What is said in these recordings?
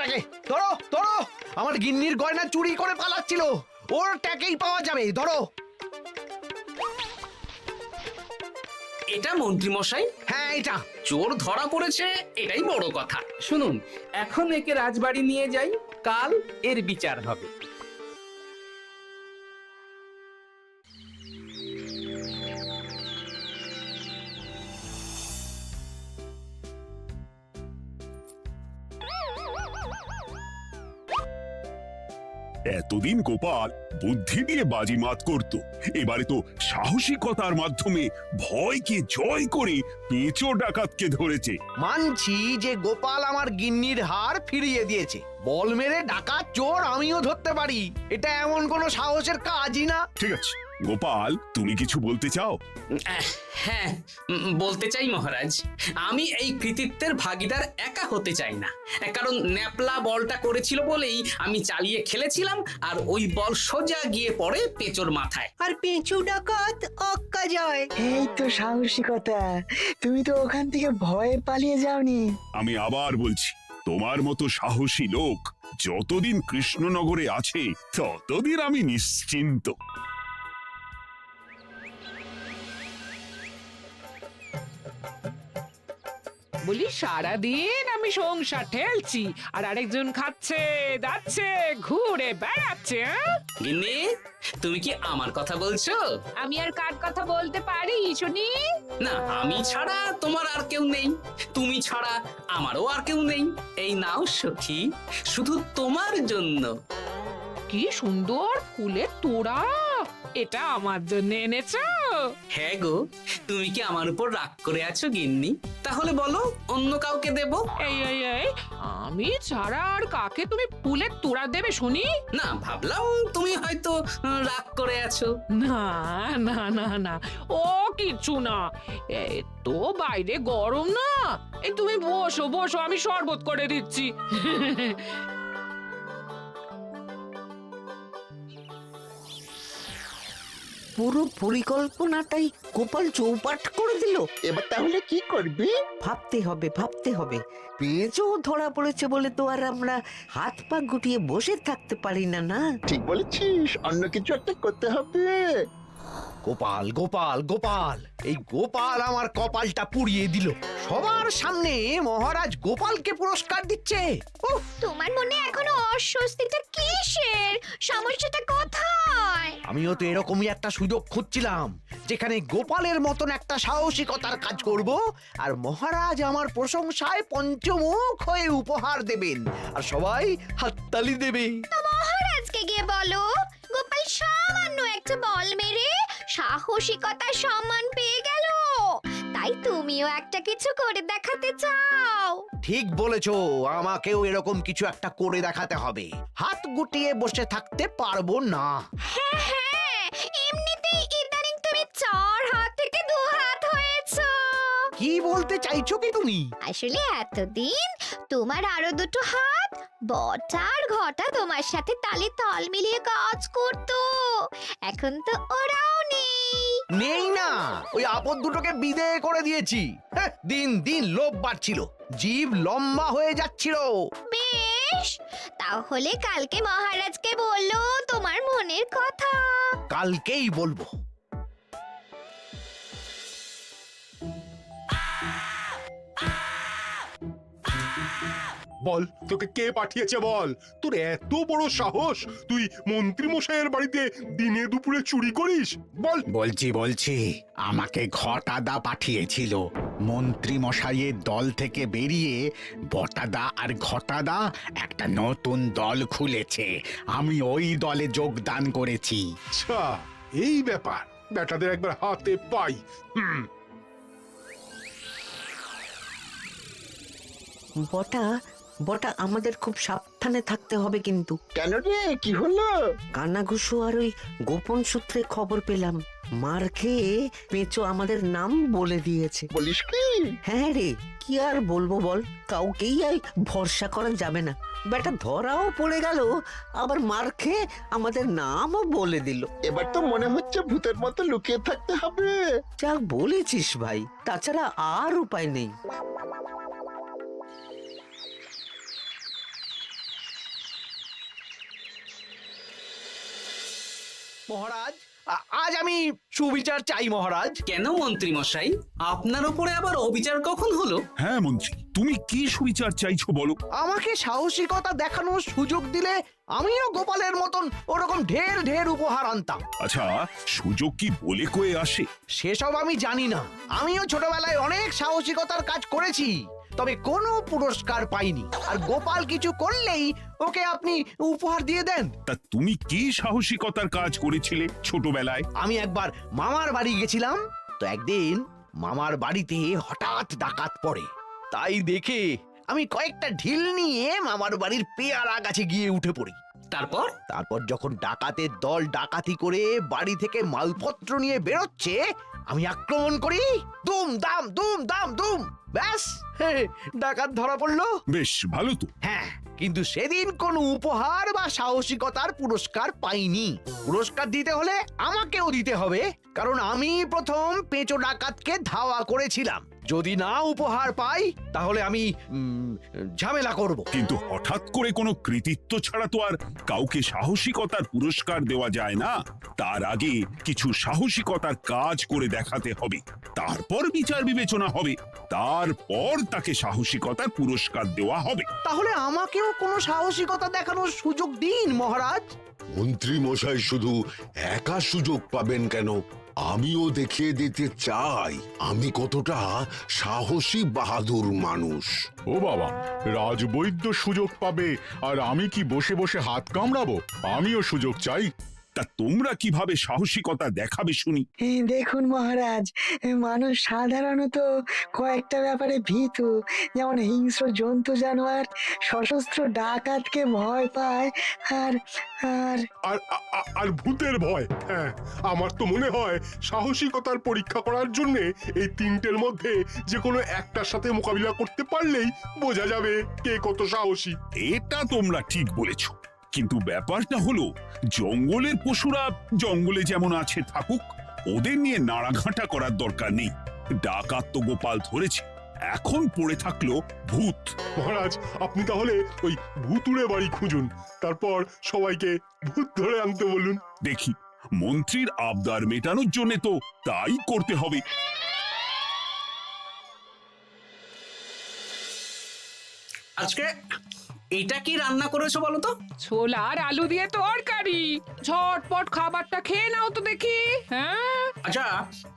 ওটাকে ধরো ধরো, আমার গিন্নির গয়না চুরি করে পালাচ্ছিল, ওর ট্যাকেই পাওয়া যাবে, ধরো। এটা মন্ত্রী মশাই, হ্যাঁ এটা। চোর ধরা পড়েছে, এটাই বড় কথা। শুনুন, এখন একে রাজবাড়ি নিয়ে যাই, কাল এর বিচার হবে। এতদিন গোপাল বুদ্ধি দিয়ে বাজিমাত করত, এবারে তো সাহসিকতার মাধ্যমে ভয়কে জয় করে পেঁচো ডাকাতকে ধরেছে। মানছি যে গোপাল আমার গিন্নির হার ফিরিয়ে দিয়েছে, বল মেরে ডাকাত চোর আমিও ধরতে পারি, এটা এমন কোনো সাহসের কাজই না। ঠিক আছে গোপাল, তুমি কিছু বলতে চাও? হ্যাঁ, বলতে চাই মহারাজ, আমি এই কৃতিত্বের ভাগীদার একা হতে চাই না। কারণ ন্যাপলা বলটা করেছিল বলেই আমি চালিয়ে খেলেছিলাম, আর ওই বল সোজা গিয়ে পড়ে পেঁচোর মাথায়। আর পেঁচু ডাকাত অক্কা যায়। এই তো সাহসিকতা, তুমি তো ওখান থেকে ভয়ে পালিয়ে যাওনি। আমি আবার বলছি, তোমার মতো সাহসী লোক যতদিন কৃষ্ণনগরে আছে ততদিন আমি নিশ্চিন্ত। বলি সারাদিন আমি সংসার ঠেলছি আর আরেকজন খাচ্ছে দাচ্ছে ঘুরে বেড়াচ্ছে। গিন্নি, তুমি কি আমার কথা বলছো? আমি আর কার কথা বলতে পারি শুনি? না, আমি ছাড়া তোমার আর কেউ নেই, তুমি ছাড়া আমারও আর কেউ নেই। এই নাও সখী, শুধু তোমার জন্য। কি সুন্দর ফুলের তোড়া, এটা আমার জন্য এনেছো? হ্যাঁ গো, তুমি কি আমার উপর রাগ করে আছো গিন্নি? তাহলে বলো, অন্য কাউকে দেব? এই এই এই, আমি ছাড়া আর কাকে তুমি ফুলের তোড়া দেবে শুনি? না, ভাবলাম তুমি হয়তো রাগ করে আছো। না না না না, ও কিছু না, এই তো বাইরে গরম না, এই তুমি বসো বসো, আমি শরবত করে দিচ্ছি। পুরো পরিকল্পনাটাই গোপাল চৌপাট করে দিল। এবার তাহলে কি করবি? ভাবতে হবে ভাবতে হবে, পেঁচো ধরা পড়েছে বলে তো আর আমরা হাত পা গুটিয়ে বসে থাকতে পারি না। না, ঠিক বলেছিস, অন্য কিছু একটা করতে হবে। গোপাল গোপাল গোপাল, এই গোপাল আমার কপালটা পুড়িয়ে দিল। সবার সামনে মহারাজ গোপালকে পুরস্কার দিচ্ছে। উফ, তোমার মনে এখনো অস্বস্তিটা কিসের? সমস্যাটা কোথায়? আমিও তো এরকমই একটা সুযোগ খুঁজছিলাম, যেখানে গোপালের মতন একটা সাহসিকতার কাজ করব, আর মহারাজ আমার প্রশংসায় পঞ্চমুখ হয়ে উপহার দেবেন, আর সবাই হাততালি দেবে। তো মহারাজকে গিয়ে বলো, গোপাল সামান্য একটা বল মেরে সাহসিকতার সম্মান পেয়ে গেল, তাই তুমিও একটা কিছু করে দেখাতে চাও। ঠিক বলেছো, আমাকেও এরকম কিছু একটা করে দেখাতে হবে, হাত গুটিয়ে বসে থাকতে পারবো না। হ্যাঁ হ্যাঁ, এমনিতেই ইদানিং তুমি 4 হাত থেকে 2 হাত হয়েছো। কি বলতে চাইছো কি তুমি? আসলে এতদিন তোমার আরো 2টো হাত বটা আর ঘটা তোমার সাথে তালে তাল মিলিয়ে কাজ করতো, এখন তো ওরাও নেই। নেই না, ওই আপদ দুটোকে বিদেয় করে দিয়েছি। হ্যাঁ, দিন দিন লোভ বাড়ছিল, জীব লম্বা হয়ে যাচ্ছিল। বেশ, তাহলে কালকে মহারাজকে বললো তোমার মনের কথা। কালকেই বলবো। বল, তোকে কে পাঠিয়েছে বল? তোর এত বড় সাহস, তুই মন্ত্রী মশাইয়ের বাড়িতে দিনে দুপুরে চুরি করিস? বল। বলছি আমাকে ঘটাদা পাঠিয়েছিল। মন্ত্রী মশাইয়ের দল থেকে বেরিয়ে বটাদা আর ঘটাদা একটা নতুন দল খুলেছে, আমি ওই দলে যোগদান করেছি। আচ্ছা, এই ব্যাপার, বেটাদের একবার হাতে পাই। বটা বটা আমাদের খুব সাবধানে থাকতে হবে কিন্তু। কেন রে, কি হলো? কানাঘুষো আর ওই গোপন সূত্রে খবর পেলাম, মার খেয়ে পেঁচো আমাদের নাম বলে দিয়েছে। বলিস কি? হ্যাঁ রে, কি আর বলবো বল, কাউকেই আর ভরসা করা যাবে না। বেটা ধরাও পড়ে গেল, আবার মার খেয়ে আমাদের নামও বলে দিল। এবার তো মনে হচ্ছে ভূতের মতো লুকিয়ে থাকতে হবে। যা বলেছিস ভাই, তাছাড়া আর উপায় নেই। মহারাজ আজ আমি সুবিচার চাই মহারাজ। কেন মন্ত্রী মশাই, আপনার উপরে আবার অবিচার কখন হলো? হ্যাঁ মন্ত্রী, তুমি কি সুবিচার চাইছো বলো? আমাকে সাহসিকতা দেখানোর সুযোগ দিলে আমিও গোপালের মতন ওরকম ঢের ঢের উপহার আনতাম। আচ্ছা, সুযোগ কি বলে কয়ে আসে? সেসব আমি জানি না। আমিও ছোটবেলায় অনেক সাহসিকতার কাজ করেছি, তবে কোনো পুরস্কার পাইনি। আর গোপাল কিছু করলেই ওকে আপনি উপহার দিয়ে দেন। তা তুমি কি সাহসিকতার কাজ করেছিলে ছোটবেলায়? আমি একবার মামার বাড়ি গেছিলাম, তো একদিন মামার বাড়িতে হঠাৎ ডাকাত পড়ে। তাই দেখে আমি কয়েকটা ঢিল নিয়ে মামার বাড়ির পেয়ারা গাছে গিয়ে উঠে পড়ি। তারপর যখন ডাকাতের দল ডাকাতি করে বাড়ি থেকে মালপত্র নিয়ে বেরোচ্ছে, আমি আক্রমণ করি। দুম দাম দুম দাম দুম, ব্যাস ডাকাত ধরা পড়লো। বেশ ভালো তো। হ্যাঁ, কিন্তু সেদিন কোনো উপহার বা সাহসিকতার পুরস্কার পাইনি। পুরস্কার দিতে হলে আমাকেও দিতে হবে, কারণ আমি প্রথম পেঁচো ডাকাতকে ধাওয়া করেছিলাম। যদি না উপহার পাই তাহলে আমি ঝামেলা করব। কিন্তু হঠাৎ করে কোনো কৃতিত্ব ছাড়া তো আর কাউকে সাহসিকতার পুরস্কার দেওয়া যায় না। তার আগে কিছু সাহসিকতার কাজ করে দেখাতে হবে, তারপর বিচার বিবেচনা হবে, তারপর তাকে সাহসিকতার পুরস্কার দেওয়া হবে। তাহলে আমাকেও কোনো সাহসিকতা দেখানোর সুযোগ দিন মহারাজ। মন্ত্রী মশাই শুধু একা সুযোগ পাবেন কেন, আমিও দেখিয়ে দিতে চাই আমি কতটা সাহসী বাহাদুর মানুষ। ও বাবা, রাজবৈদ্য সুযোগ পাবে আর আমি কি বসে বসে হাত কামড়াবো? আমিও সুযোগ চাই। তা তোমরা কিভাবে সাহসিকতা দেখাবে শুনি? দেখুন মহারাজ, মানুষ সাধারণত কয়েকটা ব্যাপারে ভীতু, যেমন হিংস্র জন্তু জানোয়ার, সশস্ত্র ডাকাতকে ভয় পায়, আর আর আর আর ভূতের ভয়। হ্যাঁ, আমার তো মনে হয় সাহসিকতার পরীক্ষা করার জন্য এই তিনটের মধ্যে যে কোনো একটার সাথে মোকাবিলা করতে পারলেই বোঝা যাবে কে কত সাহসী। এটা তোমরা ঠিক বলেছো, কিন্তু ব্যাপারটা হলো জঙ্গলের পশুরা জঙ্গলে যেমন আছে থাকুক, ওদের নিয়ে নাড়াঘাটা করার দরকার নেই। ডাকাত তো গোপাল ধরেছে, এখন পড়ে থাকলো ভূত। মহারাজ, আপনি তাহলে ওই ভূতুড়ে বাড়ি খুঁজুন, তারপর সবাইকে ভূত ধরে আনতে বলুন। দেখি, মন্ত্রীর আবদার মেটানোর জন্য তো তাই করতে হবে। আজকে এটা কি রান্না করেছো বলো তো? ছোলা আর আলু দিয়ে তরকারি। ঝটপট খাবারটা খেয়ে নাও তো দেখি। হ্যাঁ, আচ্ছা,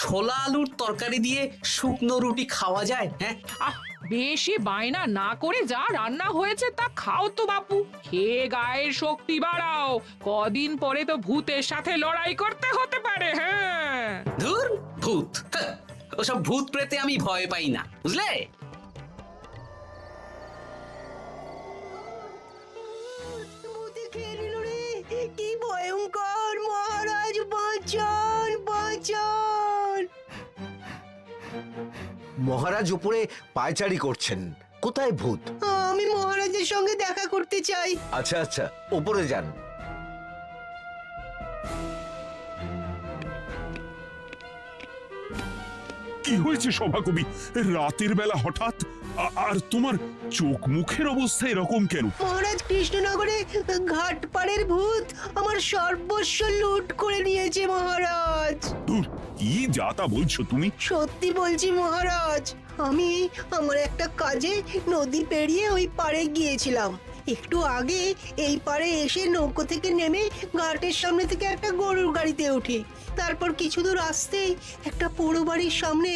ছোলা আলুর তরকারি দিয়ে শুকনো রুটি খাওয়া যায়? হ্যাঁ, বেশি বায়না না করে যা রান্না হয়েছে তা খাও তো বাপু। খেয়ে গায়ের শক্তি বাড়াও, কদিন পরে তো ভূতের সাথে লড়াই করতে হতে পারে। হ্যাঁ, ধুর ভূত, হ্যাঁ, ওসব ভূত প্রেতে আমি ভয় পাই না, বুঝলে? কি ভয়ঙ্কর! মহারাজ বাঁচান, বাঁচান! মহারাজ উপরে পায়চারি করছেন, কোথায় ভূত? আমি মহারাজের সঙ্গে দেখা করতে চাই। আচ্ছা আচ্ছা, উপরে যান। কি হয়েছে সভাকবি, রাতের বেলা হঠাৎ? আর তোমার চোখ মুখের অবস্থা এরকম কেন? মহারাজ, কৃষ্ণনগরে ঘাটপাড়ের ভূত আমার সর্বস্ব লুট করে নিয়েছে মহারাজ। ধুর, কি যাতা বলছো তুমি? সত্যি বলছি মহারাজ, আমি আমার একটা কাজে নদী পেরিয়ে ওই পাড়ে গিয়েছিলাম। একটু আগে এই পাড়ে এসে নৌকো থেকে নেমে ঘাটের সামনে থেকে একটা গরুর গাড়িতে উঠি। তারপর কিছু দূর আসতেই একটা পোড়ো বাড়ির সামনে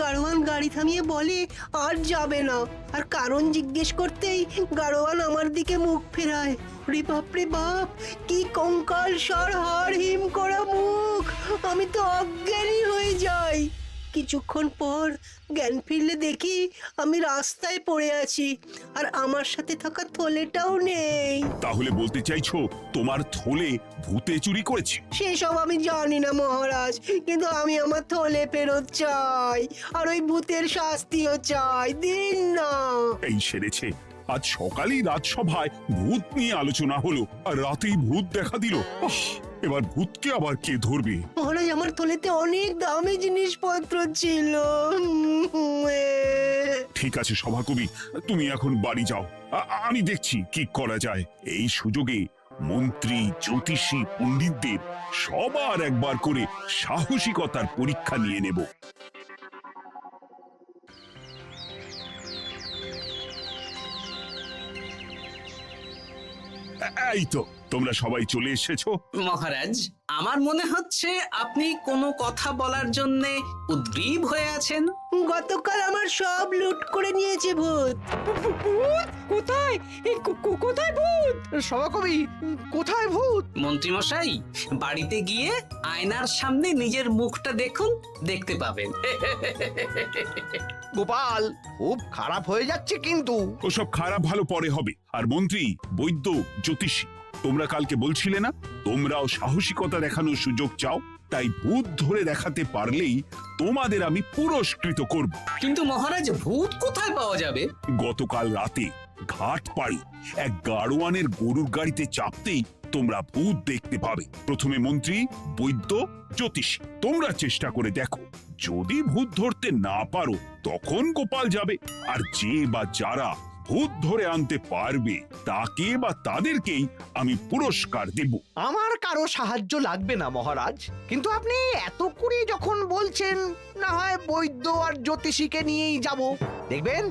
গাড়োয়ান গাড়ি থামিয়ে বলে আর যাবে না। আর কারণ জিজ্ঞেস করতেই গাড়োয়ান আমার দিকে মুখ ফেরায়। রে বাপ রে বাপ, কি কঙ্কাল সার হাড় হিম করা মুখ! আমি তো অজ্ঞানী হয়ে যাই। কিছুক্ষণ পর জ্ঞান ফিরলে দেখি আমি রাস্তায় পড়ে আছি, আর আমার সাথে থাকা থলেটাও নেই। তাহলে বলতে চাইছো তোমার থলে ভূতে চুরি করেছে? সেসব আমি জানি না মহারাজ, কিন্তু আমি আমার থলে ফেরত চাই, আর ওই ভূতের শাস্তিও চাই। দিন না। এই সেরেছে, আজ সকালেই রাজসভায় ভূত নিয়ে আলোচনা হলো, আর রাতেই ভূত দেখা দিল। এবার ভূতকে আবার কে ধরবে? মহারাজ, আমার থলেতে অনেক দামি জিনিসপত্র ছিল। ঠিক আছে সভাকবি, তুমি এখন বাড়ি যাও, আমি দেখছি কি করা যায়। এই সুযোগে মন্ত্রী, জ্যোতিষী, পণ্ডিতদের সবার একবার করে সাহসিকতার পরীক্ষা নিয়ে নেব। এই তো তোমরা সবাই চলে এসেছো। মহারাজ, আমার মনে হচ্ছে আপনি কোনো কথা বলার জন্য উদ্গ্রীব হয়ে আছেন। গতকাল আমার সব লুট করে নিয়েছে ভূত। কোথায় কোথায় ভূত? সভাকবি, কোথায় ভূত? মন্ত্রী মশাই, বাড়িতে গিয়ে আয়নার সামনে নিজের মুখটা দেখুন, দেখতে পাবেন। গোপাল, খুব খারাপ হয়ে যাচ্ছে কিন্তু। ওসব খারাপ ভালো পরে হবে। আর মন্ত্রী, বৈদ্য, জ্যোতিষী, তোমরা কালকে বলছিলে না তোমরাও সাহসিকতা দেখানোর সুযোগ চাও? তাই ভূত ধরে দেখাতে পারলেই তোমাদের আমি পুরস্কৃত করব। কিন্তু মহারাজ, ভূত কোথায় পাওয়া যাবে? গতকাল রাতে ঘাট পাড়ি এক গাড়োয়ানের গরুর গাড়িতে চাপতেই তোমরা ভূত দেখতে পাবে। প্রথমে মন্ত্রী, বৈদ্য, জ্যোতিষী, তোমরা চেষ্টা করে দেখো। যদি ভূত ধরতে না পারো তখন গোপাল যাবে। আর যে বা যারা ভূত ধরে আনতে পারবে তাকে বা তাদেরকেই আমি পুরস্কার দেব। আমার কারো সাহায্য লাগবে না মহারাজ, কিন্তু আপনি এত করে যখন বলছেন, না হয় বৈদ্য আর জ্যোতিষীকে নিয়েই যাব। দেখবেন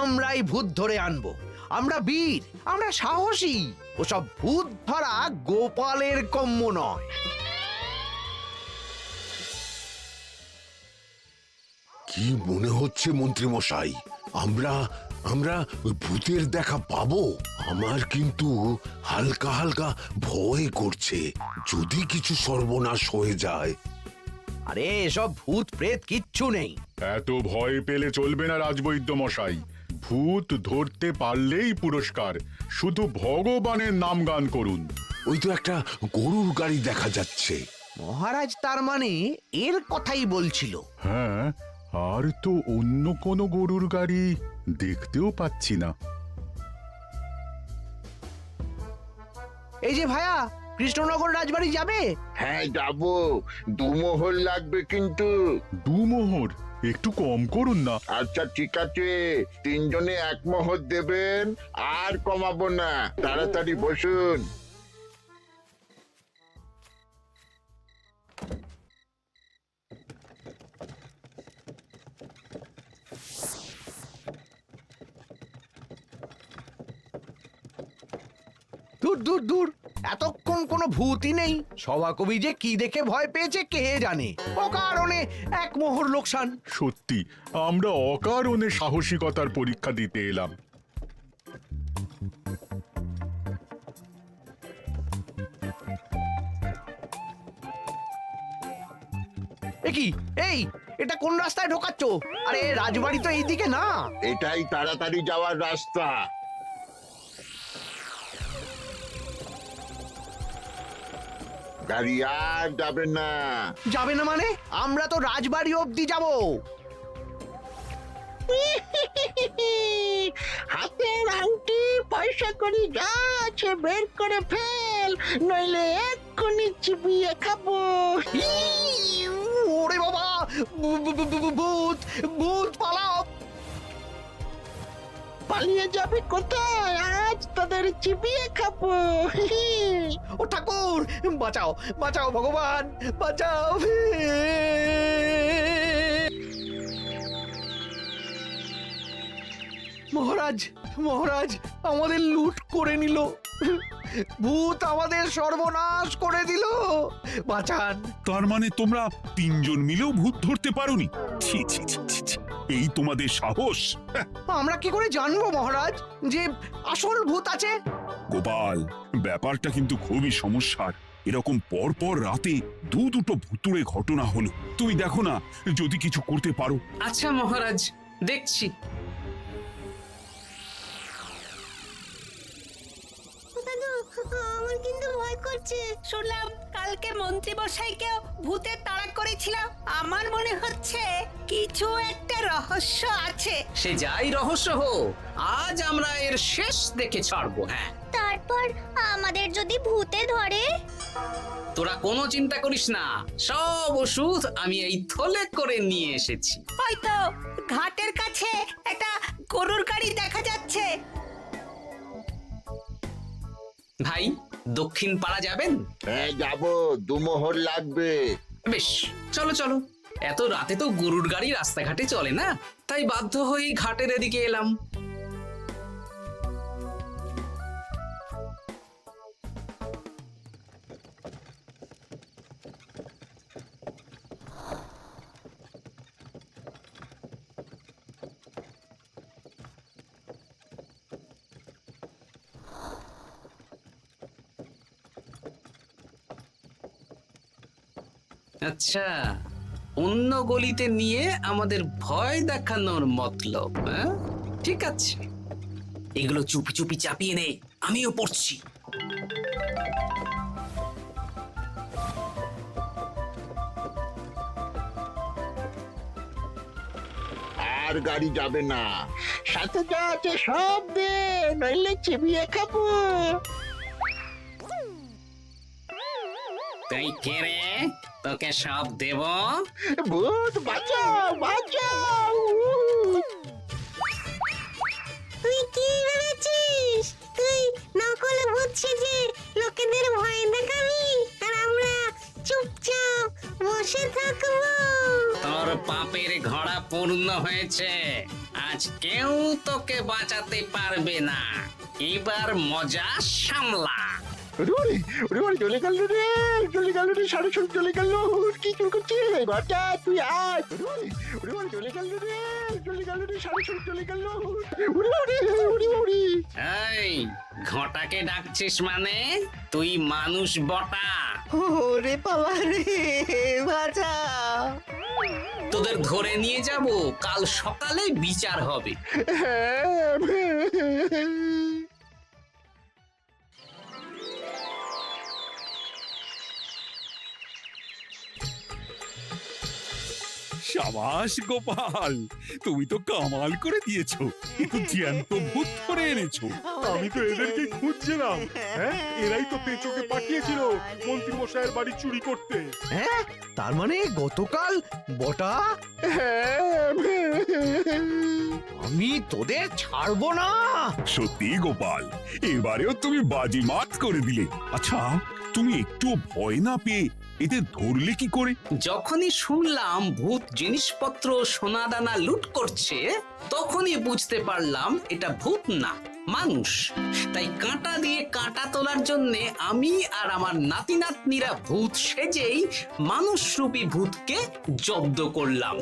আমরাই ভূত ধরে আনবো। আমরা বীর, আমরা সাহসী। ওসব ভূত ধরা গোপালের কম্য নয়। কি মনে হচ্ছে মন্ত্রী মশাই, আমরা আমরা ওই ভূতের দেখা পাবো? আমার কিন্তু হালকা হালকা ভয় করছে, যদি কিছু সর্বনাশ হয়ে যায়। আরে এসব ভূত প্রেত কিচ্ছু নেই। এত ভয় পেলে চলবে না রাজবৈদ্য মশাই। ভূত ধরতে পারলেই পুরস্কার। শুধু ভগবানের নাম গান করুন। ওই তো একটা গরুর গাড়ি দেখা যাচ্ছে। মহারাজ তার মানে এর কথাই বলছিল। হ্যাঁ, আর তো অন্য কোনো গরুর গাড়ি দেখতেও পাচ্ছি না। এই যে ভায়া, কৃষ্ণনগর রাজবাড়ি যাবে? হ্যাঁ যাবো, দুমোহর লাগবে কিন্তু। দুমোহর একটু কম করুন না। আচ্ছা ঠিক আছে, তিনজনে এক মোহর দেবেন, আর কমাবো না। তাড়াতাড়ি বসুন। দূর দূর দূর, এতক্ষণ কোনো ভূতই নেই। সভাকবি যে কি দেখে ভয় পেয়েছে কে জানে। অকারণে এক মোহর লোকসান। সত্যি আমরা অকারণে সাহসিকতার পরীক্ষা দিতে এলাম। কি এই, এটা কোন রাস্তায় ঢোকাচ্ছ? আরে রাজবাড়ি তো এইদিকে না। এটাই তাড়াতাড়ি যাওয়ার রাস্তা। গাড়ি আর যাবে না। যাবে না মানে? আমরা তো রাজবাড়ি অবধি যাব। হাতের আংটি, পয়সা করি যা আছে বের করে ফেল, নইলে এক্ষুনি চিবিয়ে খাবো। ওরে বাবা, ভূত ভূত, পালাও। পালিয়ে যাবে কোথায়? আজ তাদের চিবিয়ে খাবো। ও ঠাকুর, বাঁচাও বাঁচাও, ভগবান বাঁচাও। মহারাজ মহারাজ, আমাদের লুট করে নিল। ভূত আমাদের সর্বনাশ করে দিল। বাঁচান। তার মানে তোমরা তিনজন মিলেও ভূত ধরতে পারোনি? ছি ছি ছি ছি ছি। এই তোমাদের সাহস! আমরা কি করে জানবো মহারাজ যে আসল ভূত আছে? গোপাল, ব্যাপারটা কিন্তু খুবই সমস্যার। এরকম পরপর রাতে দুটো ভুতুড়ে ঘটনা হলো। তুমি দেখো না যদি কিছু করতে পারো। আচ্ছা মহারাজ, দেখছি। আমার কিন্তু ভয় করছে। শুনলাম কালকে মন্ত্রী মশাইকেও ভূতের তাড়া করেছিল। আমার মনে হচ্ছে কিছু একটা রহস্য আছে। সে যাই রহস্য হোক, আজ আমরা এর শেষ দেখে ছাড়বো। হ্যাঁ, তারপর আমাদের যদি ভূতে ধরে? তোরা কোনো চিন্তা করিস না, সব ওষুধ আমি এই থলে করে নিয়ে এসেছি। ওই তো ঘাটের কাছে একটা গরুর গাড়ি দেখা যাচ্ছে। ভাই, দক্ষিণ পাড়া যাবেন? হ্যাঁ যাবো, 2 মোহর লাগবে। বেশ, চলো চলো। এত রাতে তো গরুর গাড়ি রাস্তাঘাটে চলে না, তাই বাধ্য হয়েই ঘাটের এদিকে এলাম। আচ্ছা, অন্য গলিতে নিয়ে আমাদের ভয় দেখানোর মতলব, হ্যাঁ? ঠিক আছে, এগুলো চুপি চুপি চাপিয়ে নে, আমিও পড়ছি। আর গাড়ি যাবে না, সাথে যা আছে সব দে, নইলে চিবিয়ে খাবো। তাই কে রে, তোকে সব দেব? ভূত বাঁচাও, বাঁচাও। তুই কি ভেবেছিস? তুই নকল ভূত সেজে লোকেদের ভয় দেখাবি আর আমরা চুপচাপ বসে থাকবো? তোর পাপের ঘোড়া পূর্ণ হয়েছে, আজ কেউ তোকে বাঁচাতে পারবে না। এবার মজা সামলা। চলে গেল রে, চলে গেল রে, সাড়ে সব চলে গেল। কি চুল করছিস বাচ্চা, তুই আয়। চলে গেল রে, চলে গেল রে, সাড়ে সব চলে গেল। এই ঘটাকে ডাকছিস মানে? তুই মানুষ বটা। ওরে বাবা রে, বাঁচা। তোদের ধরে নিয়ে যাব, কাল সকালে বিচার হবে। সাবাস গোপাল, তুমি তো কামাল করে দিয়েছো, কিন্তু জ্যান্ত ভূত ধরে এনেছো। আমি তো এদেরকে খুঁজছিলাম। হ্যাঁ, এরাই তো পেঁচোকে পাঠিয়েছিল মন্ত্রী মশাইয়ের বাড়ি চুরি করতে। হ্যাঁ, তার মানে গতকাল বটা। আমি তোদের ছাড়বো না। সত্যি গোপাল, এবারেও তুমি বাজিমাত করে দিলে। আচ্ছা, তুমি একটু ভয় না পেয়ে এদের ধরলে কি করে? যখনই শুনলাম ভূত জিনিসপত্র সোনাদানা লুট করছে, তখনই বুঝতে পারলাম এটা ভূত না, মানুষ। তাই কাঁটা দিয়ে কাঁটা তোলার জন্যে আমি আর আমার নাতি নাতনিরা ভূত সেজেই মানুষরূপী ভূতকে জব্দ করলাম।